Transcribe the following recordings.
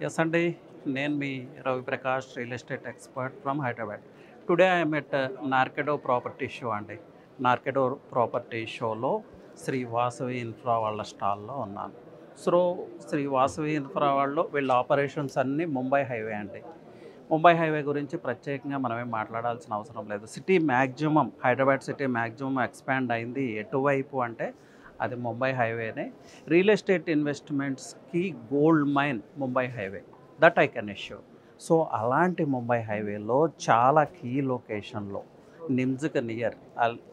Yes, Andy. నేను మీ Ravi Prakash real estate expert from Hyderabad. Today I'm at Narkedo property show అండి. Narkedo property షోలో శ్రీ వాసవి ఇన్ఫ్రా వాళ్ళ స్టాల్లో ఉన్నాను. సో శ్రీ వాసవి ఇన్ఫ్రా వాళ్ళు వీళ్ళ ఆపరేషన్స్ అన్నీ ముంబై హైవే అండి. ముంబై హైవే గురించి ప్రత్యేకంగా మనమేం మాట్లాడాల్సిన అవసరం లేదు. City maximum Hyderabad city maximum expand అయింది ఎటువైపు అంటే అది ముంబై హైవేనే. రియల్ ఎస్టేట్ ఇన్వెస్ట్మెంట్స్కి gold mine Mumbai highway, that I can assure. So అలాంటి ముంబై హైవేలో చాలా కీ లొకేషన్లో నిమ్స్కి నియర్,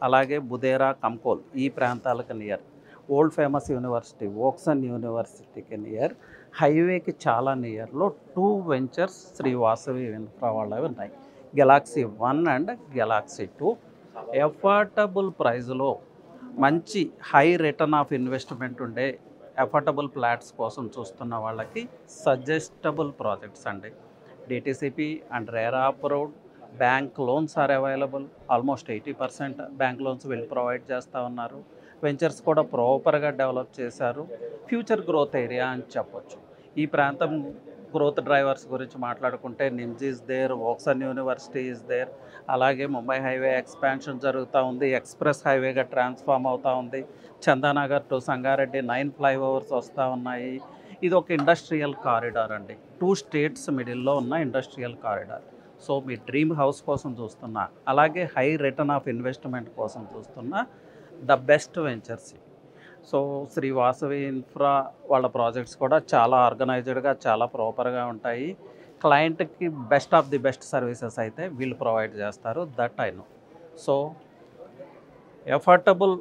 అలాగే బుదేరా కంకోల్ ఈ ప్రాంతాలకు near, old famous university Woxsen యూనివర్సిటీకి నియర్, హైవేకి చాలా నియర్లో 2 వెంచర్స్ శ్రీ వాసవి ఇన్ఫ్రా వాళ్ళవి ఉన్నాయి. గెలాక్సీ 1 అండ్ గెలాక్సీ 2 ఎఫర్టబుల్ ప్రైస్లో మంచి హై రిటర్న్ ఆఫ్ ఇన్వెస్ట్మెంట్ ఉండే అఫోర్డబుల్ ఫ్లాట్స్ కోసం చూస్తున్న వాళ్ళకి సజెస్టబుల్ ప్రాజెక్ట్స్ అండి. DTCP and RERA approved, bank loans are available. Almost 80% bank loans వీళ్ళు ప్రొవైడ్ చేస్తూ ఉన్నారు. వెంచర్స్ కూడా ప్రాపర్గా డెవలప్ చేశారు. ఫ్యూచర్ గ్రోత్ ఏరియా అని చెప్పొచ్చు. ఈ ప్రాంతం గ్రోత్ డ్రైవర్స్ గురించి మాట్లాడుకుంటే NIMS is there, Woxsen university is there, అలాగే ముంబై హైవే ఎక్స్పాన్షన్ జరుగుతూ ఉంది, ఎక్స్ప్రెస్ హైవేగా ట్రాన్స్ఫార్మ్ అవుతూ ఉంది. చందానగర్ టు సంగారెడ్డి 9 ఫ్లైఓవర్స్ వస్తూ ఉన్నాయి. ఇది ఒక ఇండస్ట్రియల్ కారిడార్ అండి. 2 స్టేట్స్ మిడిల్లో ఉన్న ఇండస్ట్రియల్ కారిడార్. సో మీ డ్రీమ్ హౌస్ కోసం చూస్తున్నా, అలాగే హై రిటర్న్ ఆఫ్ ఇన్వెస్ట్మెంట్ కోసం చూస్తున్నా the best ventures. So Sri Vasavi infra వాళ్ళ ప్రాజెక్ట్స్ కూడా చాలా ఆర్గనైజ్డ్గా, చాలా ప్రాపర్గా ఉంటాయి. క్లయింట్కి best of the best services అయితే వీళ్ళు ప్రొవైడ్ చేస్తారు, that I know. So affordable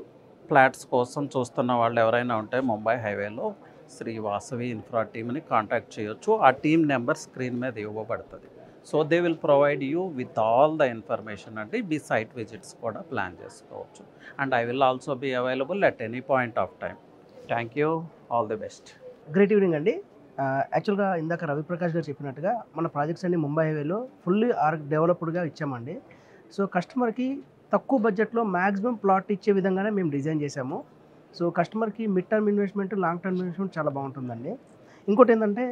flats కోసం చూస్తున్న వాళ్ళు ఎవరైనా ఉంటే ముంబై హైవేలో శ్రీ వాసవి ఇన్ఫ్రా టీమ్ని కాంటాక్ట్ చేయొచ్చు. ఆ టీమ్ నెంబర్ స్క్రీన్ మీద ఇవ్వబడుతుంది. So they will provide you with all the information అండి. మీ సైట్ విజిట్స్ కూడా ప్లాన్ చేసుకోవచ్చు. And I will also be available at any point of time. Thank you, all the best. Great evening అండి. యాక్చువల్గా ఇందాక రవిప్రకాష్ గారు చెప్పినట్టుగా మన ప్రాజెక్ట్స్ అన్ని ముంబై హైవేలో ఫుల్లీ డెవలప్డ్గా ఇచ్చామండి. సో కస్టమర్కి తక్కువ బడ్జెట్లో మ్యాక్సిమం ప్లాట్ ఇచ్చే విధంగానే మేము డిజైన్ చేసాము. సో కస్టమర్కి mid term investment, long term investment చాలా బాగుంటుందండి. ఇంకోటి ఏంటంటే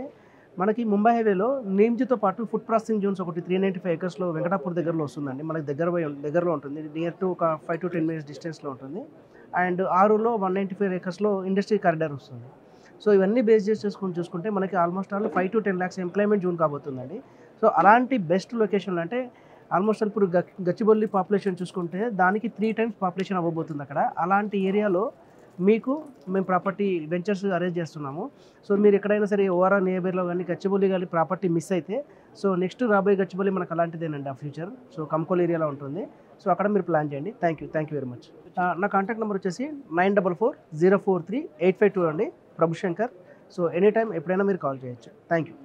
మనకి ముంబై హైవేలో నేమ్స్తో పాటు ఫుడ్ ప్రాసెసింగ్ జోన్స్ ఒకటి 395 ఏకర్స్లో వెంకటాపూర్ దగ్గరలో వస్తుందండి. మనకి దగ్గరలో ఉంటుంది, నియర్ టు ఒక 5 to 10 minutes డిస్టెన్స్లో ఉంటుంది. అండ్ ఆరులో 195 ఏకర్స్లో ఇండస్ట్రీ కారిడార్ వస్తుంది. సో ఇవన్నీ బేస్ చేసుకొని చూసుకుంటే మనకి almost 5 to 10 lakhs employment zone కాబోతుందండి. సో అలాంటి బెస్ట్ లొకేషన్లు అంటే ఆల్మోస్ట్ ఇప్పుడు గచ్చిబౌలి పాపులేషన్ చూసుకుంటే దానికి 3 times పాపులేషన్ అవ్వబోతుంది అక్కడ. అలాంటి ఏరియాలో మీకు మేము ప్రాపర్టీ వెంచర్స్ అరేంజ్ చేస్తున్నాము. సో మీరు ఎక్కడైనా సరే ఓఆర్ఆర్ నియర్బైలో కానీ గచ్చిబౌలి కానీ ప్రాపర్టీ మిస్ అయితే, సో నెక్స్ట్ రాబోయే గచ్చిబౌలి మనకు అలాంటిదేనండి ఆ ఫ్యూచర్. సో కంకోల్ ఏరియాలో ఉంటుంది. సో అక్కడ మీరు ప్లాన్ చేయండి. Thank you very much. నా కాంటాక్ట్ నెంబర్ వచ్చేసి 944-043-852 అండి, ప్రభుశంకర్. సో ఎనీ టైం ఎప్పుడైనా మీరు కాల్ చేయొచ్చు. Thank you.